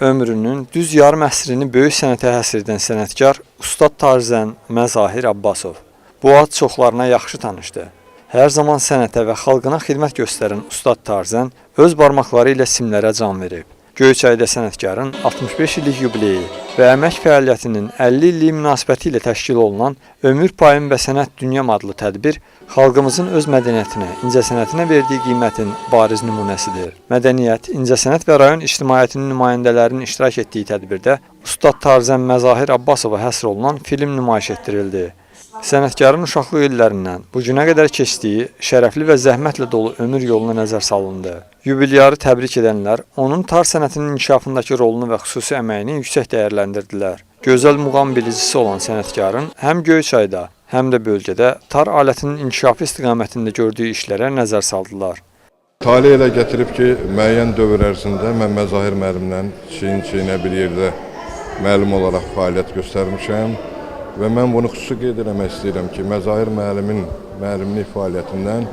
Ömrünün düz yarım əsrini böyük sənətə həsr edən sənətkar Ustad Tarzən Məzahir Abbasov. Bu ad çoxlarına yaxşı tanışdı. Hər zaman sənətə və xalqına xidmət göstərən Ustad Tarzən öz barmaqları ilə simlərə can verib. Göyçayda sənətkarın 65 illik yubileyi və əmək fəaliyyətinin 50 illiyi münasibəti ilə təşkil olunan Ömür Payım və Sənət Dünyam adlı tədbir xalqımızın öz mədəniyyətinə, incəsənətinə verdiyi qiymətin bariz nümunəsidir. Mədəniyyət, incəsənət və rayon ictimaiyyətinin nümayəndələrinin iştirak etdiyi tədbirdə Ustad Tarzən Məzahir Abbasova həsr olunan film nümayiş etdirildi. Sənətkarın uşaqlıq illərindən bu günə qədər keçdiyi şərəfli və zəhmətlə dolu ömür yoluna nəzər salındı. Yubilyarı təbrik edənlər onun tar sənətinin inkişafındakı rolunu və xüsusi əməyini yüksək dəyərləndirdilər. Gözəl muğam bilicisi olan sənətkarın həm Göyçayda, həm də bölgədə tar alətinin inkişafı istiqamətində gördüyü işlərə nəzər saldılar. Talih elə gətirib ki, müəyyən dövr ərzində mən Məzahir müəllimlə çiyin-çiyinə bir yerdə müəllim olaraq fəaliyyət göstərmişəm. Və mən bunu xüsusi qeyd eləmək istəyirəm ki, Məzahir müəllimin müəllimlik fəaliyyətindən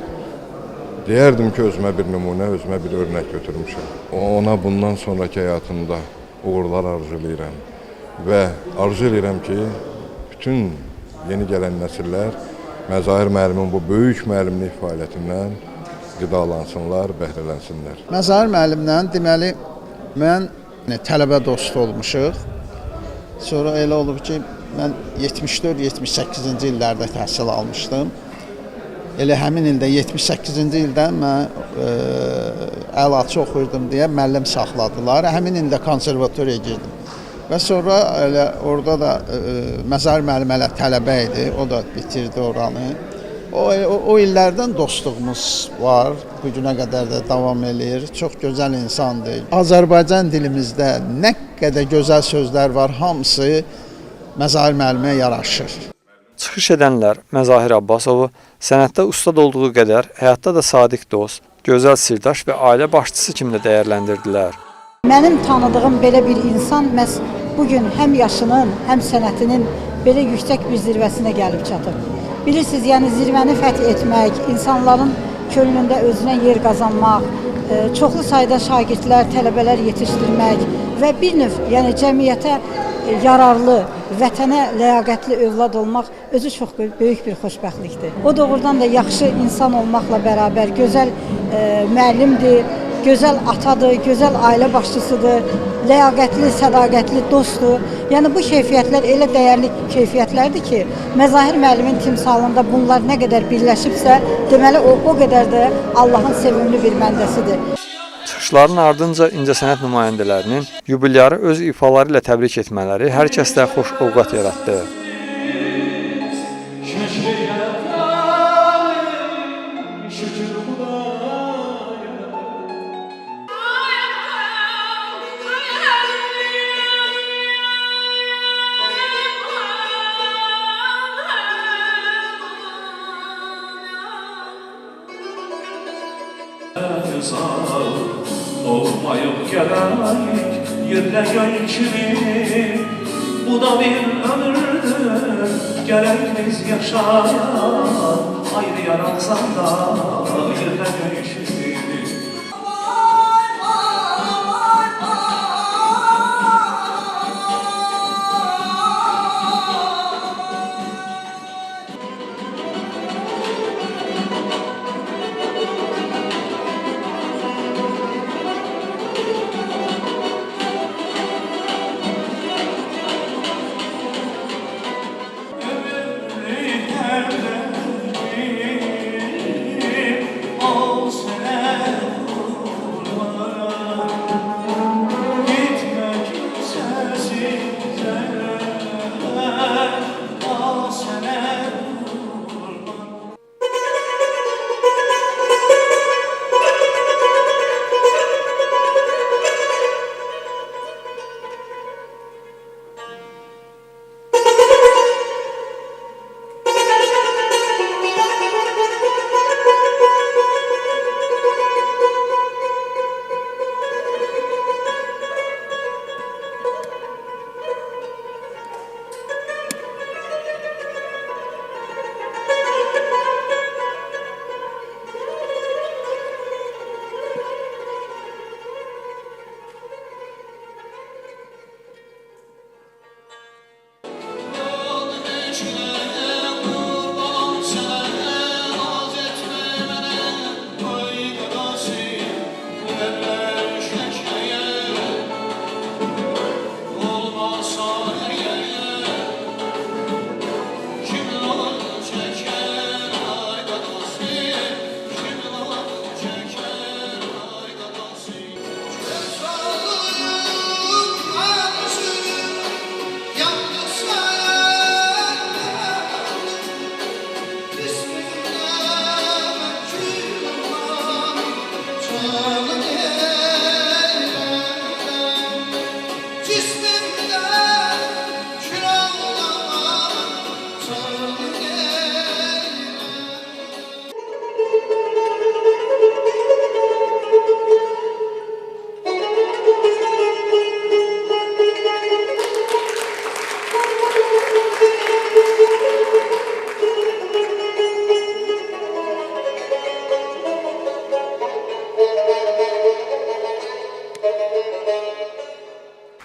deyərdim ki, özümə bir nümunə, özümə bir örnək götürmüşəm. Ona bundan sonraki həyatında uğurlar arzulayıram və arzu edirəm ki, bütün yeni gələn nəsillər Məzahir müəllimin bu böyük müəllimlik fəaliyyətindən qidalansınlar, bəhrələnsinlər. Məzahir müəllimlə deməli, mən tələbə dostu olmuşuq. Sonra elə olub ki, mən 74-78-ci illərdə təhsil almışdım. Elə həmin ildə 78-ci ildə mən əlaçı oxuyurdum deyə müəllim saxladılar. Həmin ildə konservatoriyaya girdim. Və sonra elə orada da Məzahir müəllim hələ tələbə idi, o da bitirdi oranı. O illərdən dostluğumuz var, bu günə qədər də davam eləyir. Çox gözəl insandır. Azərbaycan dilimizdə nə qədər gözəl sözlər var, hamısı Məzahir müəllimə yaraşır. Çıxış edənlər Məzahir Abbasovu sənətdə ustad olduğu qədər həyatda da sadiq dost, gözəl sirdaş və ailə başçısı kimi də dəyərləndirdilər. Mənim tanıdığım belə bir insan məhz bugün həm yaşının, həm sənətinin belə yüksək bir zirvəsinə gəlib çatıb. Bilirsiniz, yəni zirvəni fəth etmək, insanların könlündə özünə yer qazanmaq, çoxlu sayda şagirdlər, tələbələr yetişdirmək və bir növ, yəni cəmiyyətə yararlı, vətənə ləyaqətli övlad olmaq özü çox böyük bir xoşbəxtlikdir. O doğrudan da yaxşı insan olmaqla bərabər gözəl müəllimdir, gözəl atadır, gözəl ailə başçısıdır, ləyaqətli, sədaqətli dostdur. Yəni bu keyfiyyətlər elə dəyərli keyfiyyətlərdir ki, Məzahir müəllimin timsalında bunlar nə qədər birləşibsə, deməli o qədər də Allahın sevimli bir məndəsidir. Çıxışların ardınca incəsənət nümayəndələrinin yubilyarı öz ifaları ilə təbrik etmələri hər kəsdə xoş ovqat yaratdı. Olmayıb gələrik yerlə göy kimi, bu da bir ömürdür, gərək biz yaşayaq, ayrı yaransan da yerlə göy kimi. Oh,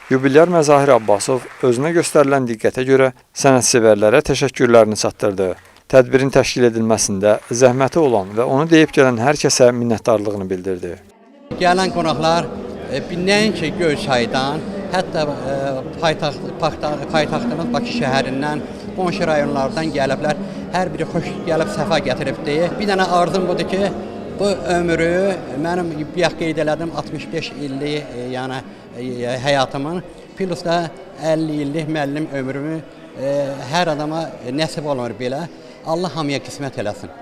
Yubilyar Məzahir Abbasov özünə göstərilən diqqətə görə sənətsevərlərə təşəkkürlərini çatdırdı. Tədbirin təşkil edilməsində zəhməti olan və onu deyib gələn hər kəsə minnətdarlığını bildirdi. Gələn qonaqlar nəinki Göyçaydan, hətta paytaxtımız Bakı şəhərindən, qonşu rayonlardan gəliblər. Hər biri xoş gəlib səfa gətiribdir. Bir dənə arzum budur ki, bu ömrü mənim bayaq qeyd elədim 65 illik, yəni həyatımın, plus da 50 illik müəllim ömrümü hər adama nəsib olmur belə. Allah hamıya qismət eləsin.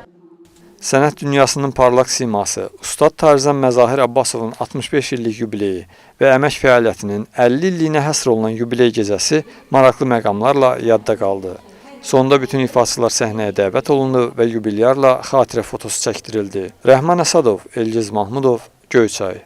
Sənət dünyasının parlaq siması, Ustad Tarzən Məzahir Abbasovun 65 illik yubileyi və əmək fəaliyyətinin 50 illiyinə həsr olunan yubiley gecəsi maraqlı məqamlarla yadda qaldı. Sonda bütün ifaçılar səhnəyə dəvət olundu və yubilyarla xatirə fotosu çəkdirildi. Rəhman Əsadov, Elgiz Mahmudov, Göyçay.